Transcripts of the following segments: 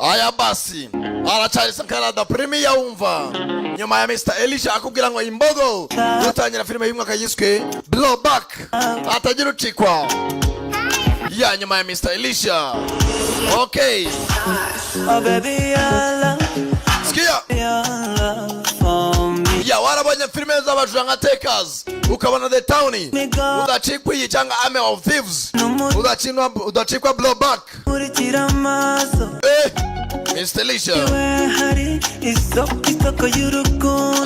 aya basi aracari Sankara Premier umva nyuma ya Mr Elisha akubwira ngo imbogo dutangira filime y'umwaka yiswe Blowback atagira ucikwa ya nyuma ya Mr Elisha. Okay, oh baby skia ya warabonye filime z'abajura nka Takers ukabona The Town udacikwa iyi cyangwa Army of Thieves udacikwa Blowback. Mr Elisha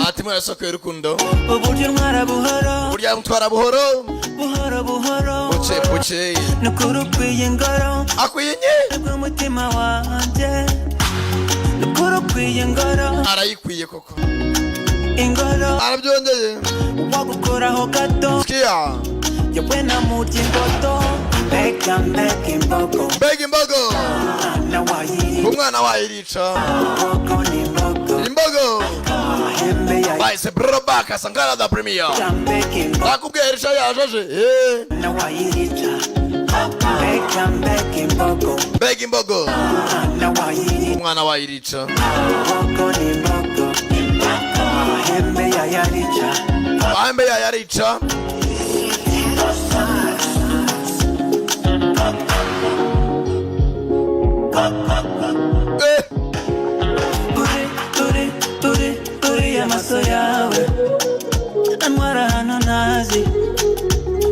ati mwe soko y'urukundo burya mutwara buhoro buce nukurukwiye ngoro akwiye umutima wanje nukurukwiye ngoro arayikwiye koko ingoro arabyongeye wagukoraho gato skia yewe na muti ngoto Beg imbogo umwana wayirica imbogo bahise Blowback Sankara Premier nakubwiye Elisha yajaje Beg imbogo umwana wayirica ahembe yayarica amaso yawe amwara hano nazi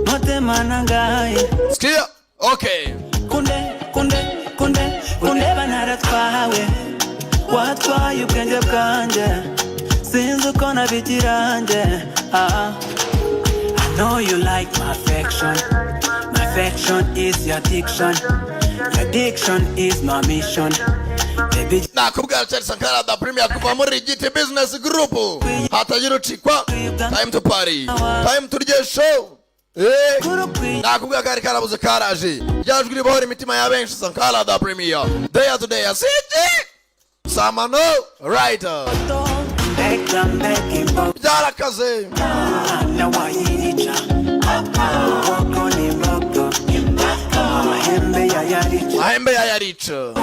motema nangaye skia. Okay, kunde banaratwawe watwaye ubwenge bwanje sinzi uko nabigiranje. I know you like my affection is your addiction is my mission. nakubwira cyari Sankara Premier kuva muri GT Business Group hatagira ucikwa. Time to party, time to rye show. Nakubwira kari karabuze karaje ryajwi ribohora imitima ya benshi Sankara Premier day to day asije samano writer byarakaze ahembe yayarica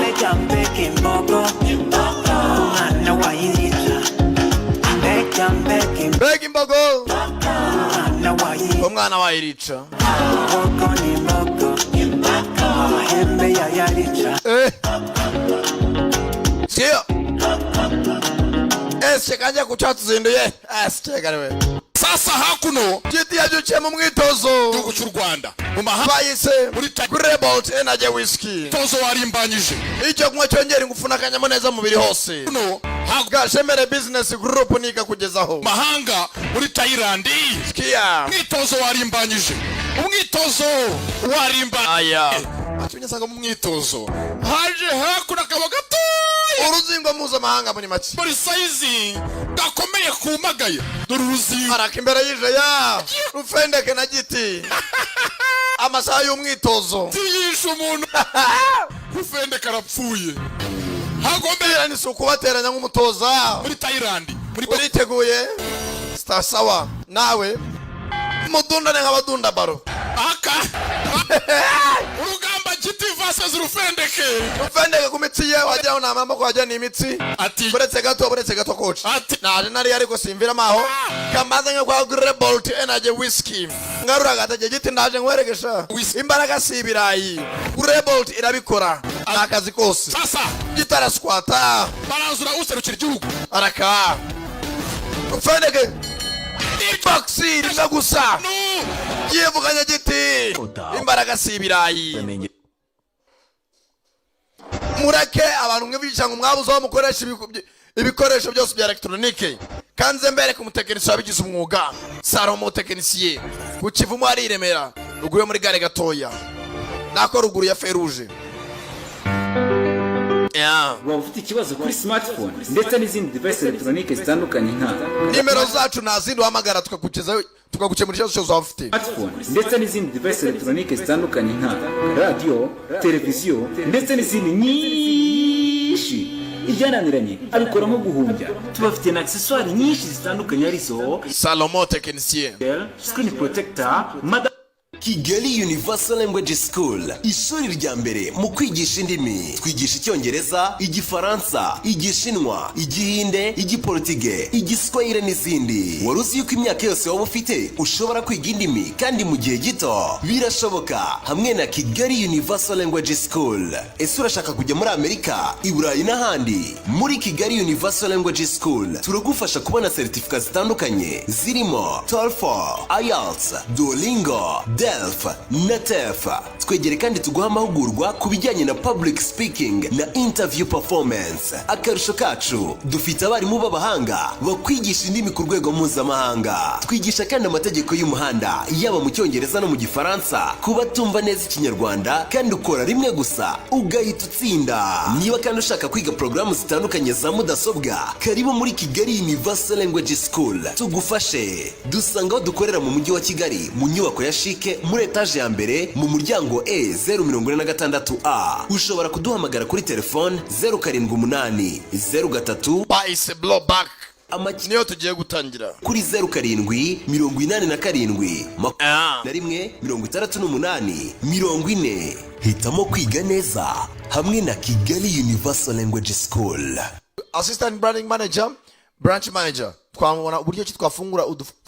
Beg imbogo umwana wayirica sio kanja kucatuzinduye astegariwe sasa hakuno giti yajuciye mu mwitozo gihugu cy'u Rwanda mu mahanga bayise muri Rebel Energy Whisky tozo warimbanyije icyo kumwe cyongera ingufu n'akanyamuneza mu biri hose no haga Shemere Business Group nika kugezaho mahanga muri Thailand skia mwitozo warimbanyije umwitozo warimba atunyasanga mu mwitozo haje hakuna kabo gato uruzingo mpuzamahanga muri make muri size gakomeye kumagaye dore uruzingo araka imbere yije ya rufendeke na giti amasaha y'umwitozo tiyisha umuntu rufendeke arapfuye hagombera ni suku bateranya nk'umutoza muri Thailand muri teguye sawa nawe mudundane nk'abadunda baro aka urugamba giti versus rufendeke kumitsiye wajya na mama ko wajya ni imitsi ati buretse gato coach naje nari ariko simvira maho kamaze nko kwa Rebel Energy Whisky ngarura gataje giti ndaje nkweregesha imbaraga sibirayi Rebel irabikora akazi kose sasa gitara squata baranzura userukira igihugu araka rufendeke iboxi rinagusa yevuganya giti imbaraga sibirayi mureke abantu mwibica ngo mwabuzaho mukoresha ibikoresho byose bya electronique kanze mbere ku mutekinisiye wabigize umwuga Salomo tekinisiye ku Kivumu ari Remera ruguru muri gare gatoya nako ruguru ya Feruje. Waba ufite ikibazo kuri smartphone ndetse n'izindi device electronique zitandukanye nka nimero zacu nazindi uhamagara tukagukemura ikibazo cyose waba ufite smartphone ndetse n'izindi device electronique zitandukanye nka radio, televiziyo ndetse n'izindi nyinshi ibyananiranye abikora nko guhumbya. Tubafite na accessoires nyinshi zitandukanye arizo Salomo tekinisiye screen protector, Kigali Universal Language School, ishuri rya mbere mu kwigisha indimi. Twigisha Icyongereza, Igifaransa, Igishinwa, Igihinde, Igiportuge, Igiswahili n'izindi. Wari uzi yuko imyaka yose waba ufite ushobora kwiga indimi kandi mu gihe gito? Birashoboka hamwe na Kigali Universal Language School. Ese urashaka kujya muri Amerika, i Burayi n'ahandi? Muri Kigali Universal Language School turagufasha kubona certificate zitandukanye zirimo TOEFL, IELTS, Duolingo, DELF na TEF. Twegere kandi tuguha amahugurwa ku bijyanye na public speaking na interview performance. Akarusho kacu, dufite abarimu b'abahanga bakwigisha indimi ku rwego mpuzamahanga. Twigisha kandi amategeko y'umuhanda yaba mu Cyongereza no mu Gifaransa ku batumva neza Ikinyarwanda, kandi ukora rimwe gusa ugahita utsinda. Niba kandi ushaka kwiga porogaramu zitandukanye za mudasobwa, karibu muri Kigali Universal Language School tugufashe. Dusanga aho dukorera mu mujyi wa Kigali mu nyubako ya Shike muri etaje ya mbere mu muryango E046A. Ushobora kuduhamagara kuri telefone 078 03 bahise blowback niyo tugiye gutangira kuri 0787 Hitamo kwiga neza hamwe na Kigali Universal Language School. Assistant branding manager, branch manager, twamubona uburyo ki twafungura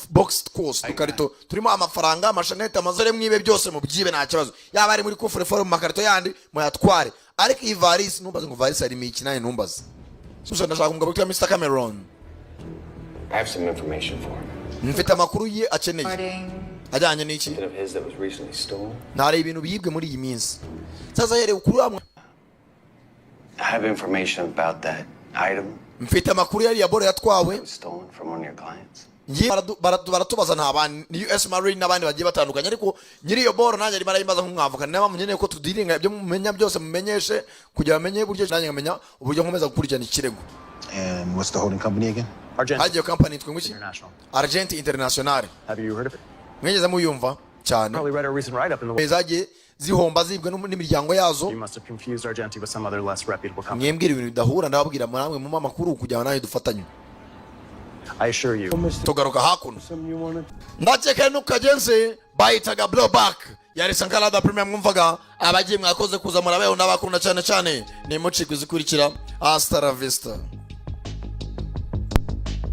box course dukarito turimo amafaranga, amashanete, amazore mwibe byose mu byibe nta kibazo. Yaba ari muri kufure forum makarito yandi muyatware. Ariko ivarisi numbaze ngo varisi ari miki naye numbaze. Susa ndashaka kumugabo kwa Mr. Cameron. I have some information for him. Mfite amakuru ye akeneye. Ajyanye n'iki? Something of his that was recently stolen. Nari ibintu biyibwe muri iyi minsi. Sasa yere ukuru amwe. I have information about that item Mfite amakuru yari yabore yatwawe. stolen from one of your clients. Ngiye baratubaza ntabandi ni US Marine n'abandi bagiye batandukanye, ariko nyiri iyo boro nanjye ari marayimbaza nk'umwavoka. Niba munyeneye ko tudiringa ibyo mumenya byose mumenyeshe kugira bamenye uburyo nanjye ngamenya uburyo nkomeza gukurikirana ikirego. And what's the holding company again? Hagiye company twinguki? Argent International. Have you heard of it? Mwegeze muyumva cyane. Probably read a recent write-up in the Zagiye zihomba zibwe n'imiryango yazo. You must have confused Argenti with some other less reputable company. Mwembwira ibintu bidahura ndababwira namwe mu makuru kugira nayo dufatanye. I assure you. Tugaruka hakuno. Ndakeka nukagenze bayitaga blowback. Yari Sankalada Premium mwumvaga abagiye mwakoze kuza murabeho n'abakunda cyane cyane. Ni mucikwizikurikira. Hasta la vista.